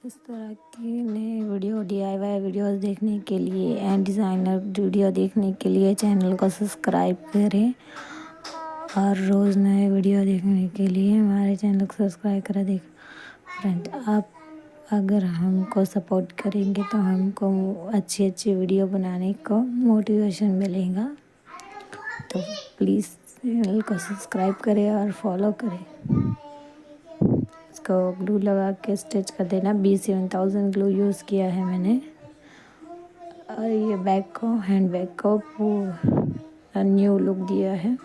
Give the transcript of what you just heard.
इस तरह की नए वीडियो DIY वीडियोस देखने के लिए एंड डिज़ाइनर वीडियो देखने के लिए चैनल को सब्सक्राइब करें और रोज़ नए वीडियो देखने के लिए हमारे चैनल को सब्सक्राइब करें। देख फ्रेंड, आप अगर हमको सपोर्ट करेंगे तो हमको अच्छी वीडियो बनाने को मोटिवेशन मिलेगा। तो प्लीज़ चैनल को सब्सक्राइब करें और फॉलो करें। इसको ग्लू लगा के स्टिच कर देना। 27,000 ग्लू यूज़ किया है मैंने। और ये बैग को हैंडबैग को पूरा न्यू लुक दिया है।